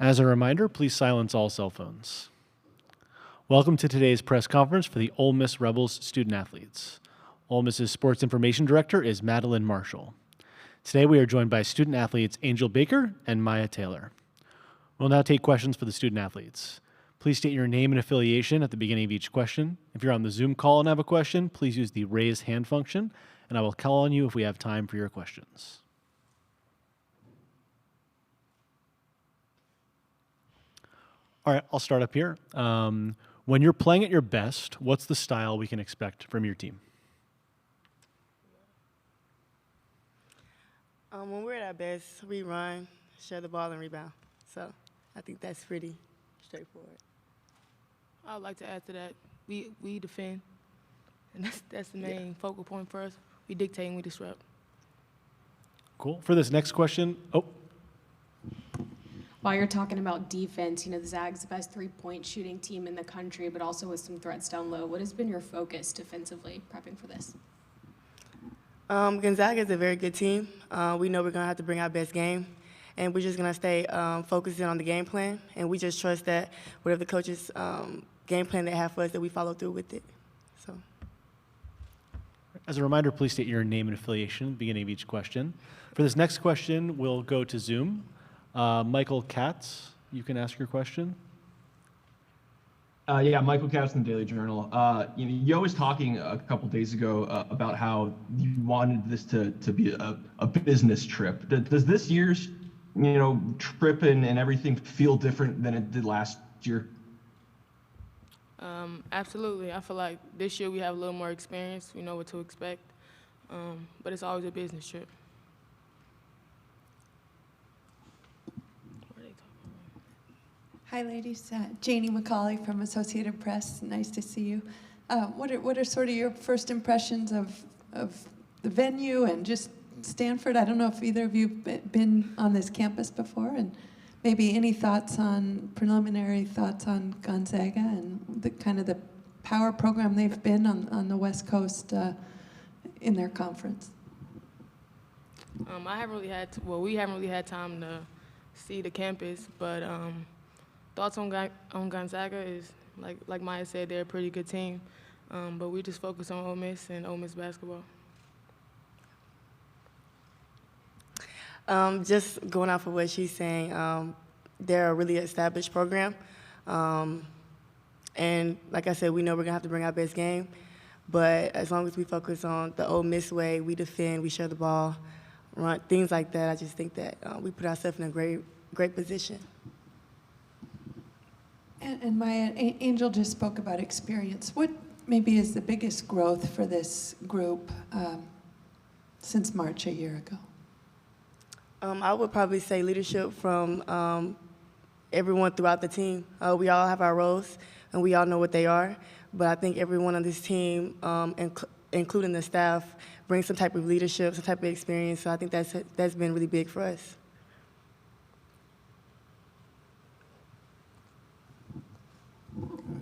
As a reminder, please silence all cell phones. Welcome to today's press conference for the Ole Miss Rebels student athletes. Ole Miss's sports information director is Madeline Marshall. Today we are joined by student athletes Angel Baker and Myah Taylor. We'll now take questions for the student athletes. Please state your name and affiliation at the beginning of each question. If you're on the Zoom call and have a question, please use the raise hand function, and I will call on you if we have time for your questions. All right, I'll start up here. When you're playing at your best, what's the style we can expect from your team? When we're at our best, we run, share the ball, and rebound. So I think that's pretty straightforward. I would like to add to that, we defend, and that's the main focal point for us. We dictate and we disrupt. Cool. For this next question, While you're talking about defense, the Zag's the best three-point shooting team in the country, but also with some threats down low. What has been your focus defensively prepping for this? Gonzaga is a very good team. We know we're going to have to bring our best game, and we're just going to stay focused in on the game plan, and we just trust that whatever the coaches' game plan they have for us, that we follow through with it. So, as a reminder, please state your name and affiliation at the beginning of each question. For this next question, we'll go to Zoom. Michael Katz, you can ask your question. Michael Katz from the Daily Journal. Yo was talking a couple days ago about how you wanted this to be a business trip. Does this year's trip and everything feel different than it did last year? Absolutely. I feel like this year we have a little more experience. We know what to expect, but it's always a business trip. Hi, ladies. Janie McCauley from Associated Press. Nice to see you. What are sort of your first impressions of the venue and just Stanford? I don't know if either of you been on this campus before, and maybe any preliminary thoughts on Gonzaga and the kind of the power program they've been on the West Coast in their conference. We haven't really had time to see the campus, but thoughts on Gonzaga is, like Myah said, they're a pretty good team, but we just focus on Ole Miss and Ole Miss basketball. Just going off of what she's saying, they're a really established program. And like I said, we know we're going to have to bring our best game. But as long as we focus on the Ole Miss way, we defend, we share the ball, run, things like that, I just think that we put ourselves in a great position. And Myah, Angel just spoke about experience. What maybe is the biggest growth for this group since March a year ago? I would probably say leadership from everyone throughout the team. We all have our roles, and we all know what they are. But I think everyone on this team, including the staff, brings some type of leadership, some type of experience. So I think that's been really big for us.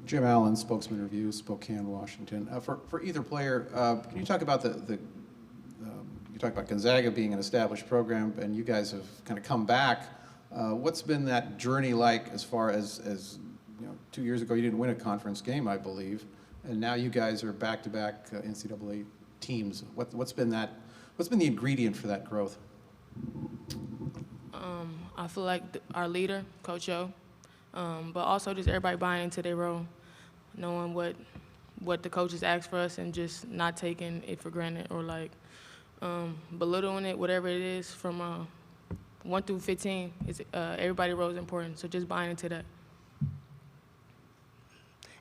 Jim Allen, Spokesman Review, Spokane, Washington. For either player, can you talk about you talk about Gonzaga being an established program, and you guys have kind of come back. What's been that journey like as far as 2 years ago you didn't win a conference game, I believe, and now you guys are back-to-back NCAA teams. What's been the ingredient for that growth? I feel like our leader, Coach Yo, but also just everybody buying into their role, knowing what the coaches ask for us and just not taking it for granted or belittling it, whatever it is, from 1 through 15. Everybody's role is important, so just buying into that.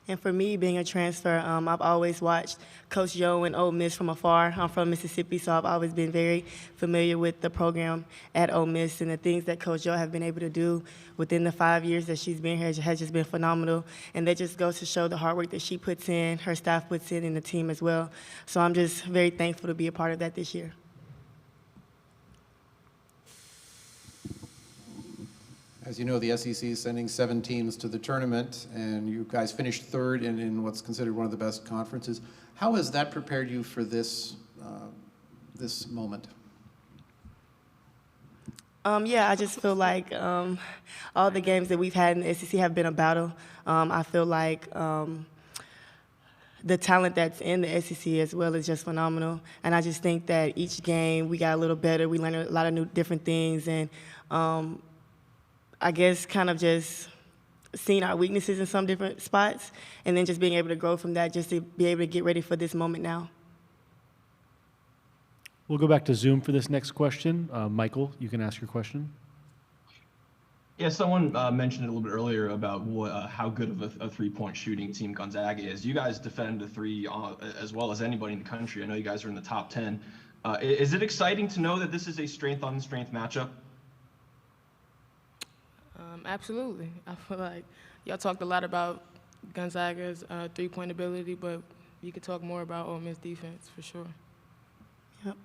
And for me, being a transfer, I've always watched Coach Yo and Ole Miss from afar. I'm from Mississippi, so I've always been very familiar with the program at Ole Miss, and the things that Coach Yo have been able to do within the 5 years that she's been here has just been phenomenal. And that just goes to show the hard work that she puts in, her staff puts in, and the team as well. So I'm just very thankful to be a part of that this year. As you know, the SEC is sending 7 teams to the tournament, and you guys finished third in what's considered one of the best conferences. How has that prepared you for this moment? Yeah, I just feel like all the games that we've had in the SEC have been a battle. I feel like the talent that's in the SEC as well is just phenomenal. And I just think that each game we got a little better. We learned a lot of new different things. And I guess kind of just seeing our weaknesses in some different spots and then just being able to grow from that just to be able to get ready for this moment now. We'll go back to Zoom for this next question. Michael, you can ask your question. Yeah, someone mentioned it a little bit earlier about how good of a three-point shooting team Gonzaga is. You guys defend the three as well as anybody in the country. I know you guys are in the top 10. Is it exciting to know that this is a strength-on-strength matchup? Absolutely. I feel like y'all talked a lot about Gonzaga's three-point ability, but you could talk more about Ole Miss defense for sure. Yep.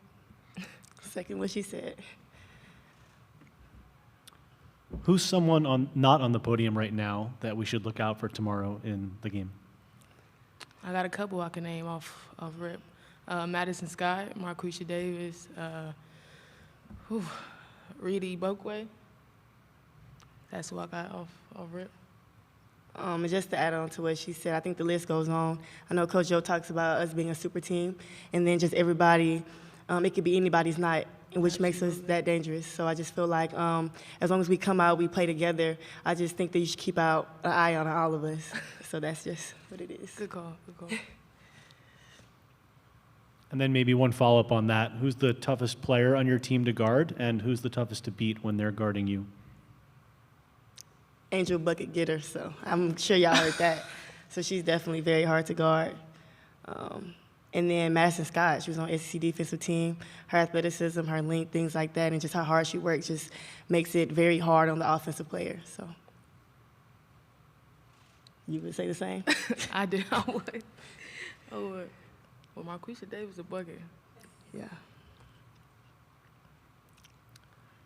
Second what she said. Who's someone not on the podium right now that we should look out for tomorrow in the game? I got a couple I can name off rip. Madison Scott, Marquisha Davis, Reedy Bokwe. That's who I got off rip. And just to add on to what she said, I think the list goes on. I know Coach Joe talks about us being a super team, and then just everybody, it could be anybody's night, which makes us that dangerous. So I just feel like as long as we come out, we play together, I just think that you should keep an eye on all of us. So that's just what it is. Good call, good call. And then maybe one follow-up on that. Who's the toughest player on your team to guard, and who's the toughest to beat when they're guarding you? Angel Bucket Getter, so I'm sure y'all heard that. So she's definitely very hard to guard. And then Madison Scott, she was on SEC defensive team. Her athleticism, her length, things like that, and just how hard she works just makes it very hard on the offensive player. So you would say the same? I would. Well, Marquisha Davis a bucket. Yeah.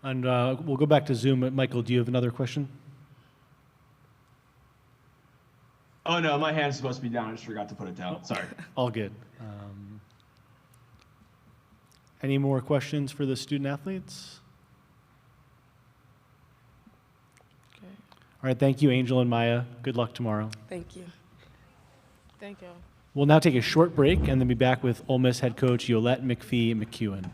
And we'll go back to Zoom. Michael, do you have another question? Oh, no, my hand's supposed to be down. I just forgot to put it down. Sorry. All good. Any more questions for the student athletes? Okay. All right, thank you, Angel and Myah. Good luck tomorrow. Thank you. Thank y'all. We'll now take a short break and then be back with Ole Miss head coach Yolett McPhee-McCuin.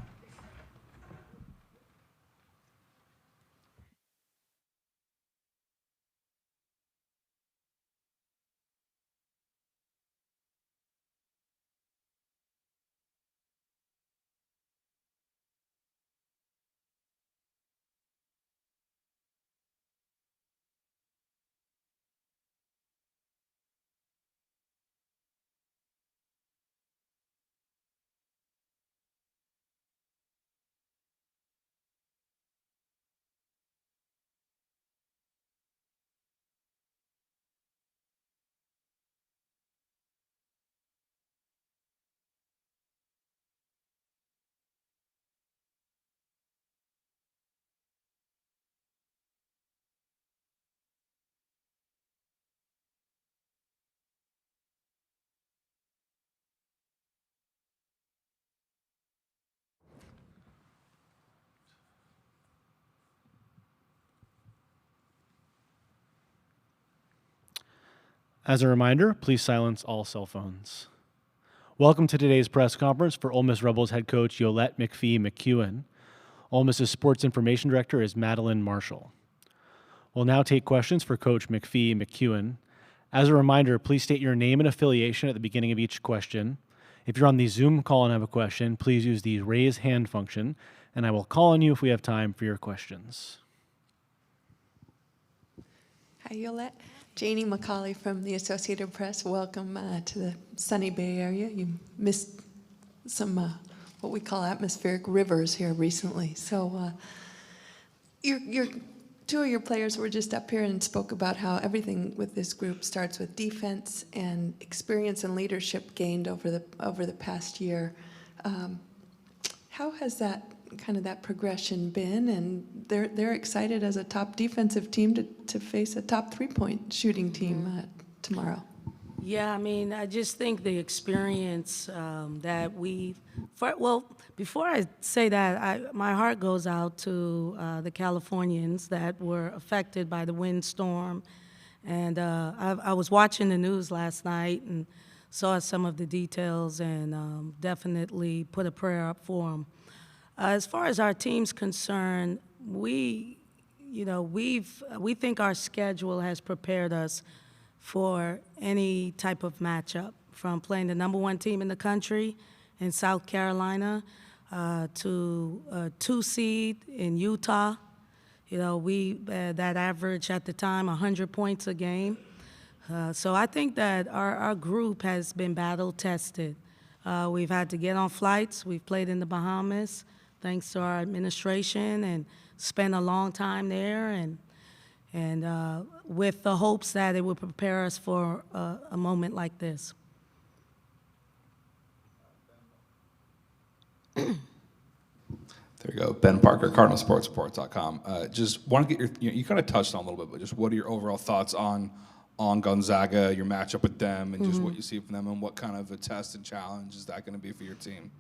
As a reminder, please silence all cell phones. Welcome to today's press conference for Ole Miss Rebels head coach Yolett McPhee-McCuin. Ole Miss's sports information director is Madeline Marshall. We'll now take questions for Coach McPhee-McCuin. As a reminder, please state your name and affiliation at the beginning of each question. If you're on the Zoom call and have a question, please use the raise hand function, and I will call on you if we have time for your questions. Hi, Yolett. Janie McCauley from the Associated Press. Welcome to the sunny Bay Area. You missed some what we call atmospheric rivers here recently. So your two of your players were just up here and spoke about how everything with this group starts with defense and experience and leadership gained over the past year. How has that progression been? And they're excited as a top defensive team to face a top three-point shooting team tomorrow. Yeah, I mean, I just think the experience that we've Well, before I say that, my heart goes out to the Californians that were affected by the windstorm. And I was watching the news last night and saw some of the details, and definitely put a prayer up for them. As far as our team's concerned, we think our schedule has prepared us for any type of matchup, from playing the #1 team in the country in South Carolina to a 2 seed in Utah. We that average at the time 100 points a game. So I think that our group has been battle tested. We've had to get on flights. We've played in the Bahamas, thanks to our administration, and spent a long time there, and with the hopes that it would prepare us for a moment like this. There you go. Ben Parker, CardinalSportsReport.com. Just want to get you kind of touched on a little bit, but just what are your overall thoughts on Gonzaga, your matchup with them, and just what you see from them, and what kind of a test and challenge is that going to be for your team?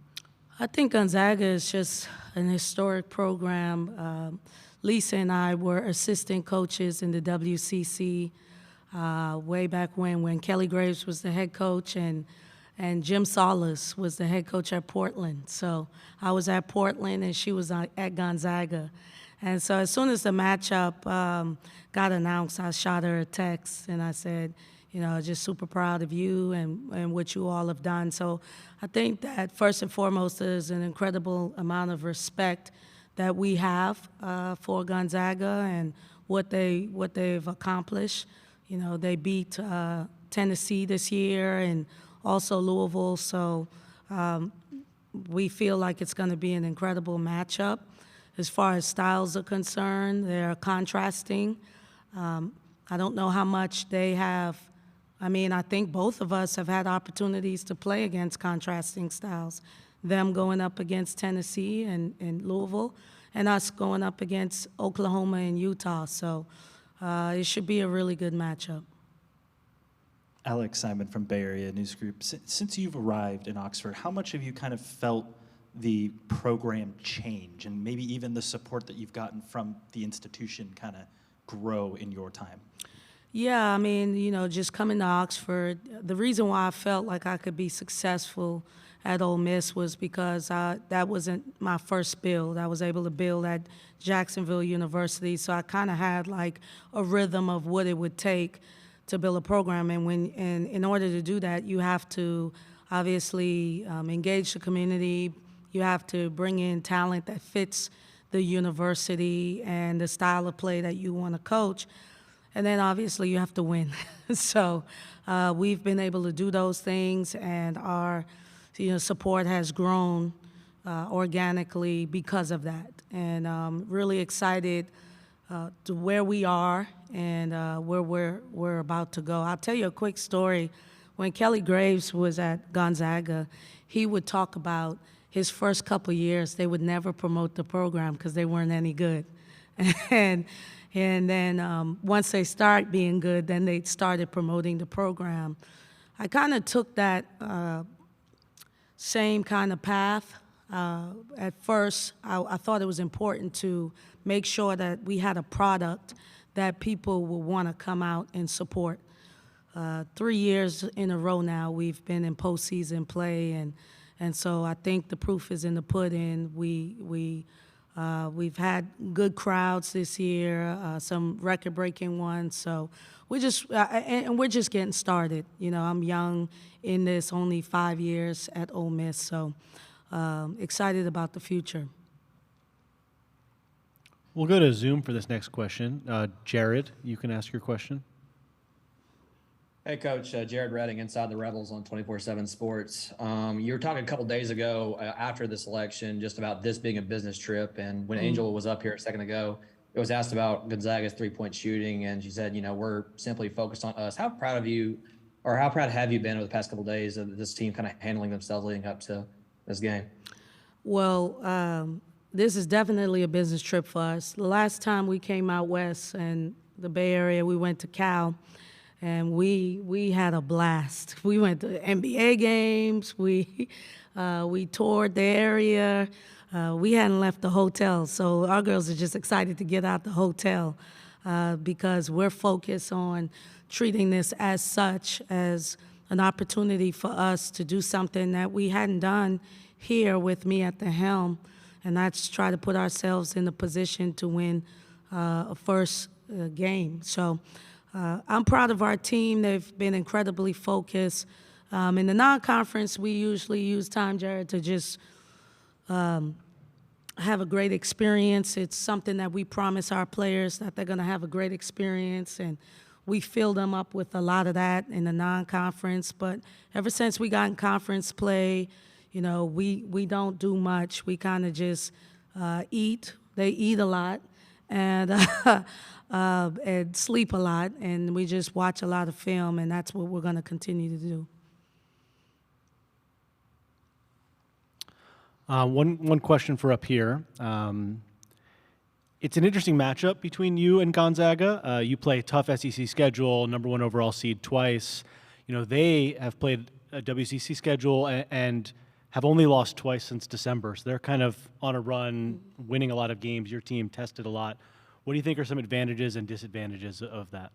I think Gonzaga is just an historic program. Lisa and I were assistant coaches in the WCC way back when Kelly Graves was the head coach, and Jim Salas was the head coach at Portland. So I was at Portland and she was at Gonzaga. And so as soon as the matchup got announced, I shot her a text and I said, just super proud of you and what you all have done. So I think that first and foremost, there's an incredible amount of respect that we have for Gonzaga and what they've accomplished. They beat Tennessee this year and also Louisville, so we feel like it's going to be an incredible matchup. As far as styles are concerned, they're contrasting. I don't know how much they have. I think both of us have had opportunities to play against contrasting styles. Them going up against Tennessee and Louisville, and us going up against Oklahoma and Utah. So it should be a really good matchup. Alex Simon from Bay Area News Group. Since you've arrived in Oxford, how much have you kind of felt the program change, and maybe even the support that you've gotten from the institution kind of grow in your time? Yeah, just coming to Oxford, the reason why I felt like I could be successful at Ole Miss was because that wasn't my first build. I was able to build at Jacksonville University, so I kind of had like a rhythm of what it would take to build a program. And in order to do that, you have to obviously engage the community. You have to bring in talent that fits the university and the style of play that you want to coach. And then obviously you have to win. So we've been able to do those things, and our support has grown organically because of that. And really excited to where we are and where we're about to go. I'll tell you a quick story. When Kelly Graves was at Gonzaga, he would talk about his first couple years, they would never promote the program because they weren't any good. And then once they start being good, then they started promoting the program. I kind of took that same kind of path. At first, I thought it was important to make sure that we had a product that people will want to come out and support. 3 years in a row now, we've been in postseason play, and so I think the proof is in the pudding. We've had good crowds this year, some record-breaking ones. So we're just getting started. I'm young in this, only 5 years at Ole Miss, so excited about the future. We'll go to Zoom for this next question. Jared, you can ask your question. Hey, Coach. Jared Redding, Inside the Rebels on 24/7 Sports. You were talking a couple days ago after this election just about this being a business trip, and when Angel was up here a second ago, it was asked about Gonzaga's three-point shooting, and she said, we're simply focused on us. How proud of you, or how proud have you been over the past couple of days of this team kind of handling themselves leading up to this game? Well, this is definitely a business trip for us. The last time we came out west in the Bay Area, we went to Cal, and we had a blast. We went to NBA games. We toured the area. We hadn't left the hotel, so our girls are just excited to get out the hotel because we're focused on treating this as such, as an opportunity for us to do something that we hadn't done here with me at the helm, and that's try to put ourselves in a position to win a first game. So I'm proud of our team. They've been incredibly focused. In the non-conference, we usually use time, Jared, to just have a great experience. It's something that we promise our players that they're going to have a great experience, and we fill them up with a lot of that in the non-conference. But ever since we got in conference play, you know, we don't do much. We kind of just eat. They eat a lot and sleep a lot, and we just watch a lot of film, and that's what we're going to continue to do. One question for up here. It's an interesting matchup between you and Gonzaga. You play a tough SEC schedule, #1 overall seed twice. You know, they have played a WCC schedule and have only lost twice since December. So they're kind of on a run, winning a lot of games. Your team tested a lot. What do you think are some advantages and disadvantages of that?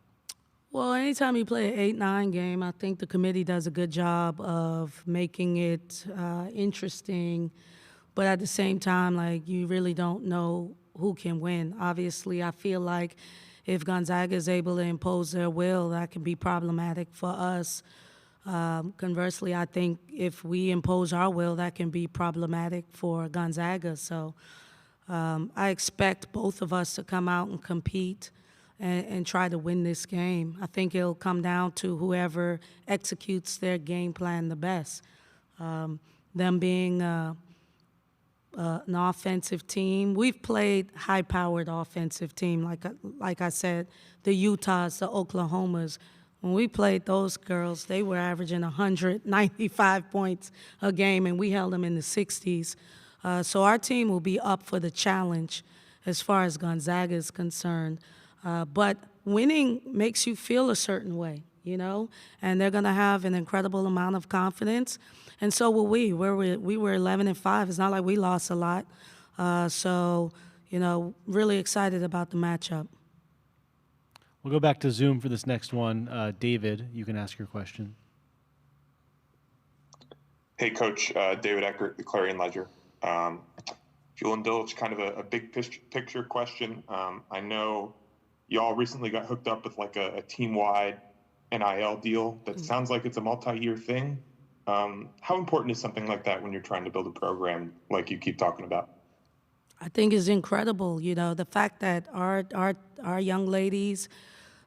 Well, anytime you play an 8-9 game, I think the committee does a good job of making it interesting. But at the same time, like, you really don't know who can win. Obviously, I feel like if Gonzaga is able to impose their will, that can be problematic for us. Conversely, I think if we impose our will, that can be problematic for Gonzaga. So I expect both of us to come out and compete and try to win this game. I think it'll come down to whoever executes their game plan the best. Them being an offensive team. We've played high-powered offensive team, like I said, the Utahs, the Oklahomas. When we played those girls, they were averaging 195 points a game, and we held them in the 60s. So our team will be up for the challenge as far as Gonzaga is concerned. But winning makes you feel a certain way, you know, and they're going to have an incredible amount of confidence. And so will we. We were 11-5. It's not like we lost a lot. So, you know, really excited about the matchup. We'll go back to Zoom for this next one. David, you can ask your question. Hey, Coach. David Eckert, the Clarion Ledger. If you'll indulge kind of a big picture question. I know y'all recently got hooked up with like a team-wide NIL deal that sounds like it's a multi-year thing. How important is something like that when you're trying to build a program like you keep talking about? I think it's incredible, you know, the fact that our young ladies,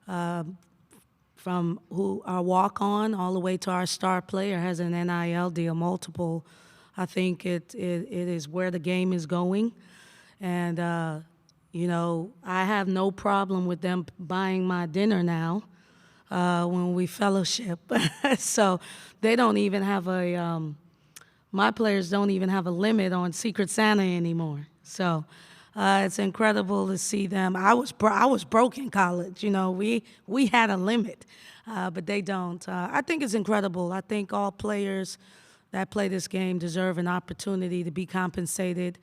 from who are walk-on all the way to our star player has an NIL deal, multiple. I think it is where the game is going. And, you know, I have no problem with them buying my dinner now when we fellowship. So they don't even have my players don't even have a limit on Secret Santa anymore. So it's incredible to see them. I was broke in college. You know, we had a limit, but they don't. I think it's incredible. I think all players that play this game deserve an opportunity to be compensated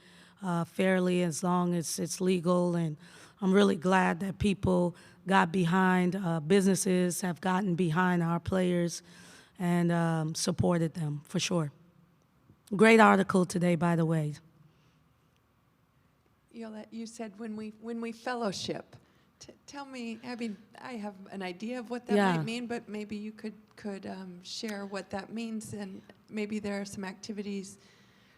fairly as long as it's legal. And I'm really glad that people got behind, businesses have gotten behind our players and supported them, for sure. Great article today, by the way. Yolett, you said when we fellowship. Tell me, I mean, I have an idea of what that might mean, but maybe you could share what that means, and maybe there are some activities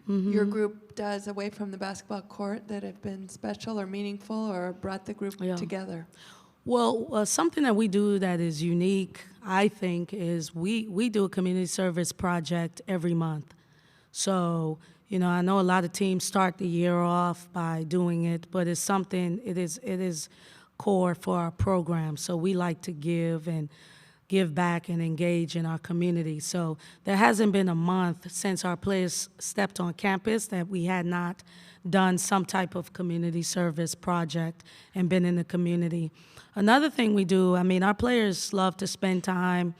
your group does away from the basketball court that have been special or meaningful or brought the group together. Well, something that we do that is unique, I think, is we do a community service project every month. So, you know, I know a lot of teams start the year off by doing it, but it's something, it is core for our program. So we like to give, and give back and engage in our community. So there hasn't been a month since our players stepped on campus that we had not done some type of community service project and been in the community. Another thing we do, I mean, our players love to spend time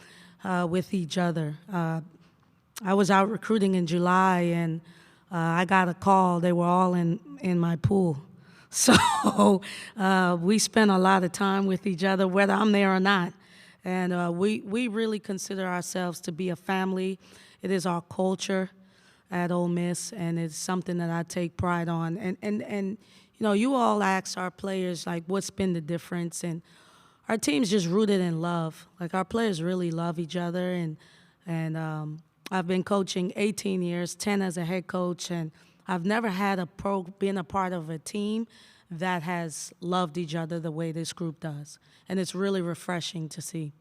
with each other. I was out recruiting in July, and I got a call. They were all in my pool. So we spend a lot of time with each other, whether I'm there or not. And we really consider ourselves to be a family. It is our culture at Ole Miss, and it's something that I take pride on. And you know, you all ask our players, like, what's been the difference? And our team's just rooted in love. Like, our players really love each other. And I've been coaching 18 years, 10 as a head coach, and I've never had been a part of a team that has loved each other the way this group does. And it's really refreshing to see.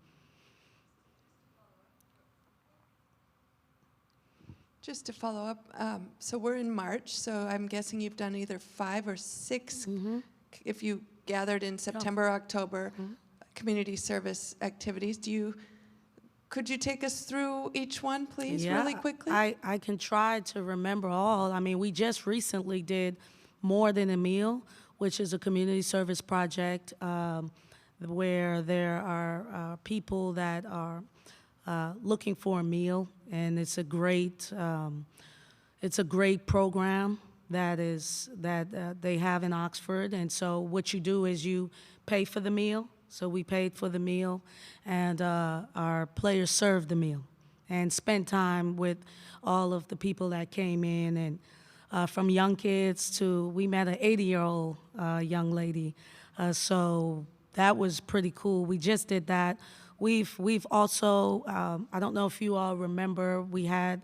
Just to follow up, so we're in March, so I'm guessing you've done either 5 or 6, if you gathered in September, October, community service activities. Could you take us through each one, please, really quickly? I can try to remember all. I mean, we just recently did More Than a Meal, which is a community service project where there are people that are looking for a meal, and it's a great program that they have in Oxford. And so what you do is you pay for the meal. So we paid for the meal, and our players served the meal and spent time with all of the people that came in, and from young kids to, we met an 80-year-old young lady. So that was pretty cool. We just did that. We've also, I don't know if you all remember, we had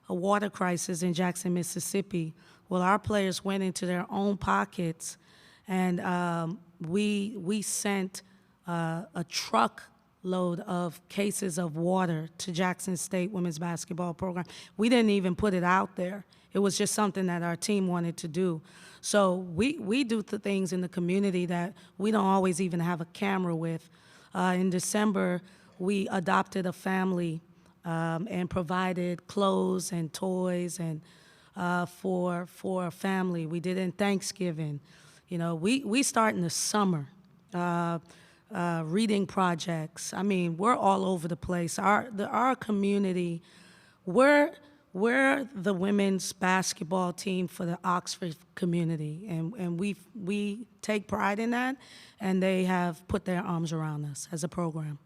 a water crisis in Jackson, Mississippi. Well, our players went into their own pockets, and we sent a truckload of cases of water to Jackson State women's basketball program. We didn't even put it out there. It was just something that our team wanted to do. So we do the things in the community that we don't always even have a camera with. In December, we adopted a family and provided clothes and toys and for a family. We did it in Thanksgiving. You know, we start in the summer. Reading projects. I mean, we're all over the place. Our community, we're the women's basketball team for the Oxford community, and we take pride in that, and they have put their arms around us as a program.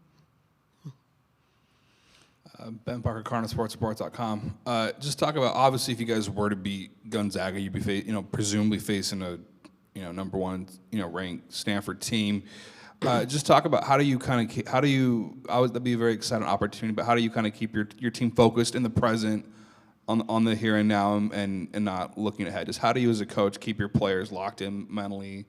Ben Parker, CardinalSports.com. Just talk about, obviously, if you guys were to beat Gonzaga, you'd be presumably facing a number one ranked Stanford team. Just talk about that'd be a very exciting opportunity, but how do you kind of keep your team focused in the present, on the here and now, and not looking ahead? Just how do you as a coach keep your players locked in mentally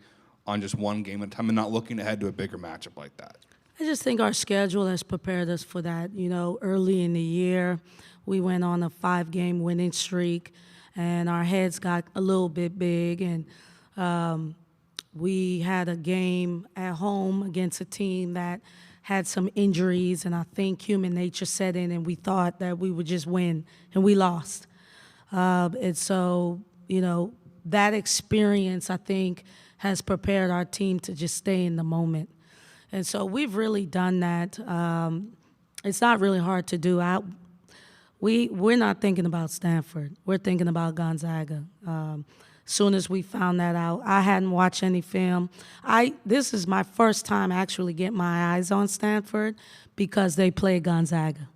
on just one game at a time and not looking ahead to a bigger matchup like that? I just think our schedule has prepared us for that. You know, early in the year, we went on a 5-game winning streak, and our heads got a little bit big, and we had a game at home against a team that had some injuries, and I think human nature set in, and we thought that we would just win, and we lost. And so, you know, that experience, I think, has prepared our team to just stay in the moment. And so we've really done that. It's not really hard to do. We're not thinking about Stanford. We're thinking about Gonzaga. Soon as we found that out, I hadn't watched any film. This is my first time actually getting my eyes on Stanford because they played Gonzaga.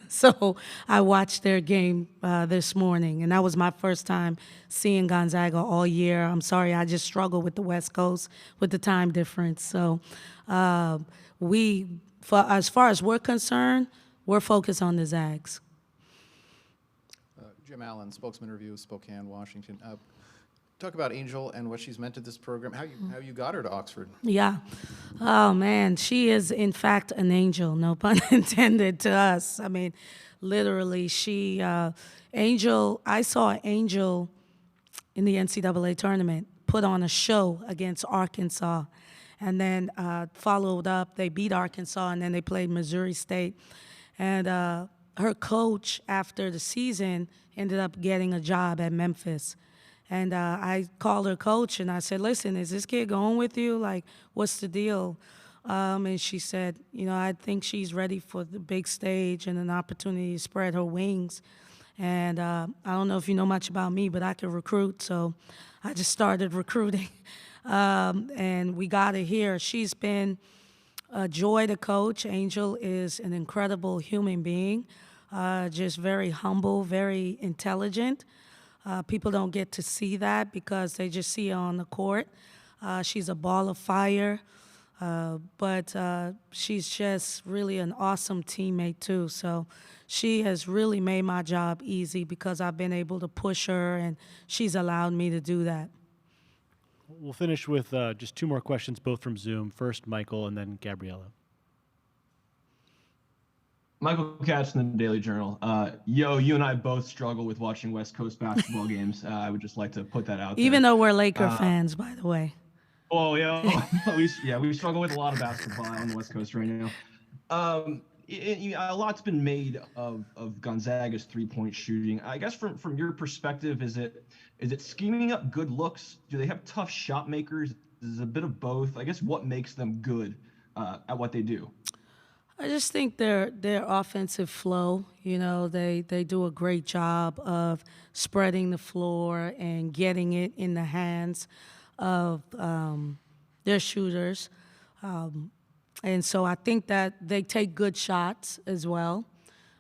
So I watched their game this morning, and that was my first time seeing Gonzaga all year. I'm sorry, I just struggle with the West Coast with the time difference. So as far as we're concerned, we're focused on the Zags. Jim Allen, Spokesman Review, Spokane, Washington. Talk about Angel and what she's meant to this program, how you got her to Oxford. Yeah. Oh, man, she is, in fact, an angel, no pun intended, to us. I mean, literally, I saw Angel in the NCAA tournament put on a show against Arkansas, and then followed up. They beat Arkansas, and then they played Missouri State. And her coach, after the season, ended up getting a job at Memphis. And I called her coach, and I said, listen, is this kid going with you? Like, what's the deal? And she said, I think she's ready for the big stage and an opportunity to spread her wings. And I don't know if you know much about me, but I can recruit, so I just started recruiting. And we got her here. She's been a joy to coach. Angel is an incredible human being, just very humble, very intelligent. People don't get to see that because they just see her on the court. She's a ball of fire, but she's just really an awesome teammate too. So she has really made my job easy because I've been able to push her, and she's allowed me to do that. We'll finish with just two more questions, both from Zoom. First, Michael, and then Gabriella. Michael Katz in the Daily Journal. You and I both struggle with watching West Coast basketball games. I would just like to put that out there. Even though we're Laker fans, by the way. Oh, yeah. we struggle with a lot of basketball on the West Coast right now. A lot's been made of Gonzaga's three-point shooting. I guess from your perspective, is it scheming up good looks? Do they have tough shot makers? Is it a bit of both? I guess what makes them good at what they do? I just think their offensive flow, they do a great job of spreading the floor and getting it in the hands of their shooters. And so I think that they take good shots as well.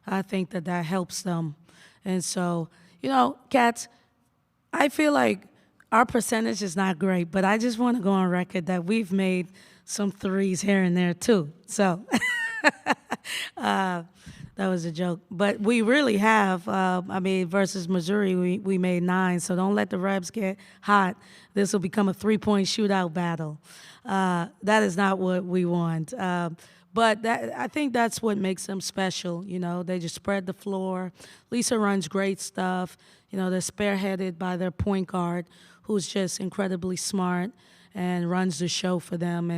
I think that helps them. And so, Cats, I feel like our percentage is not great, but I just want to go on record that we've made some threes here and there too. So that was a joke. But we really have. Versus Missouri, we made 9. So don't let the Rebs get hot. This will become a three-point shootout battle. That is not what we want. But I think that's what makes them special. They just spread the floor. Lisa runs great stuff. They're spearheaded by their point guard, who's just incredibly smart and runs the show for them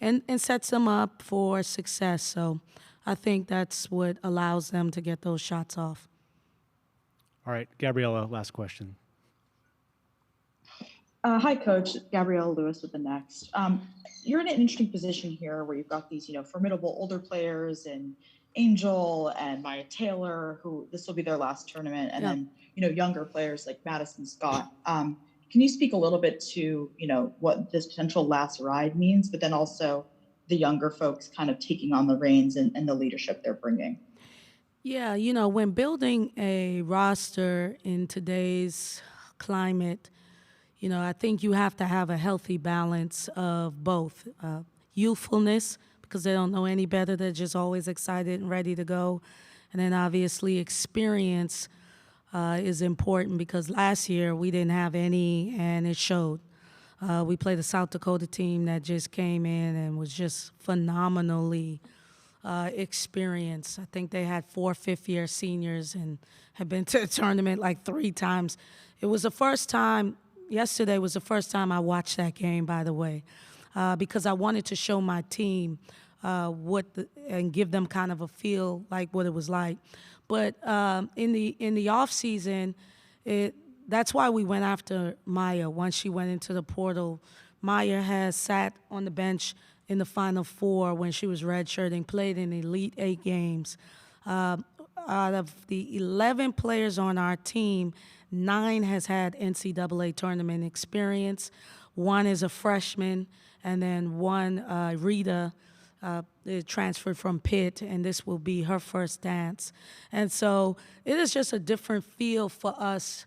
and sets them up for success. So I think that's what allows them to get those shots off. All right, Gabriella, last question. Hi, Coach. Gabrielle Lewis with the Next. You're in an interesting position here where you've got these, formidable older players and Angel and Myah Taylor, who this will be their last tournament, and then, younger players like Madison Scott. Can you speak a little bit to, what this potential last ride means, but then also the younger folks kind of taking on the reins and the leadership they're bringing? Yeah, when building a roster in today's climate, I think you have to have a healthy balance of both youthfulness, because they don't know any better. They're just always excited and ready to go. And then obviously experience is important, because last year we didn't have any, and it showed. We played a South Dakota team that just came in and was just phenomenally experienced. I think they had 4 fifth-year seniors and had been to the tournament like 3 times. It was the first time. Yesterday was the first time I watched that game, by the way, because I wanted to show my team and give them kind of a feel like what it was like. But in the off season, that's why we went after Myah. Once she went into the portal, Myah has sat on the bench in the Final Four when she was redshirting, played in Elite 8 games. Out of the 11 players on our team, 9 has had NCAA tournament experience. 1 is a freshman, and then 1, Rita, transferred from Pitt, and this will be her first dance. And so it is just a different feel for us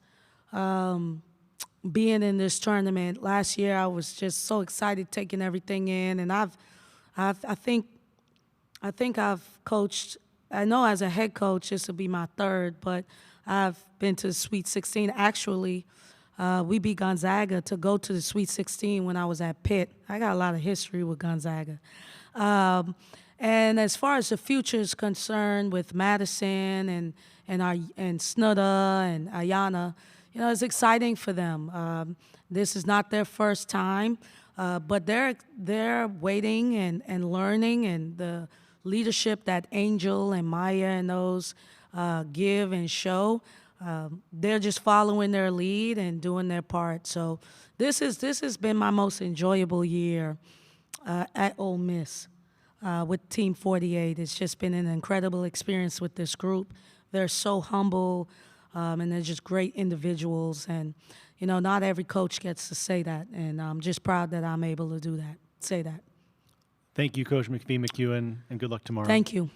being in this tournament. Last year I was just so excited taking everything in, and I think I've coached. I know as a head coach this will be my 3rd, but I've been to the Sweet 16. Actually, we beat Gonzaga to go to the Sweet 16 when I was at Pitt. I got a lot of history with Gonzaga. And as far as the future is concerned with Madison and Snudda and Ayana, it's exciting for them. This is not their first time. But they're waiting and learning, and the leadership that Angel and Myah and those give and show, they're just following their lead and doing their part. So this has been my most enjoyable year at Ole Miss with Team 48. It's just been an incredible experience with this group. They're so humble, and they're just great individuals. And, you know, not every coach gets to say that, and I'm just proud that I'm able to say that. Thank you, Coach McPhee-McCuin, and good luck tomorrow. Thank you.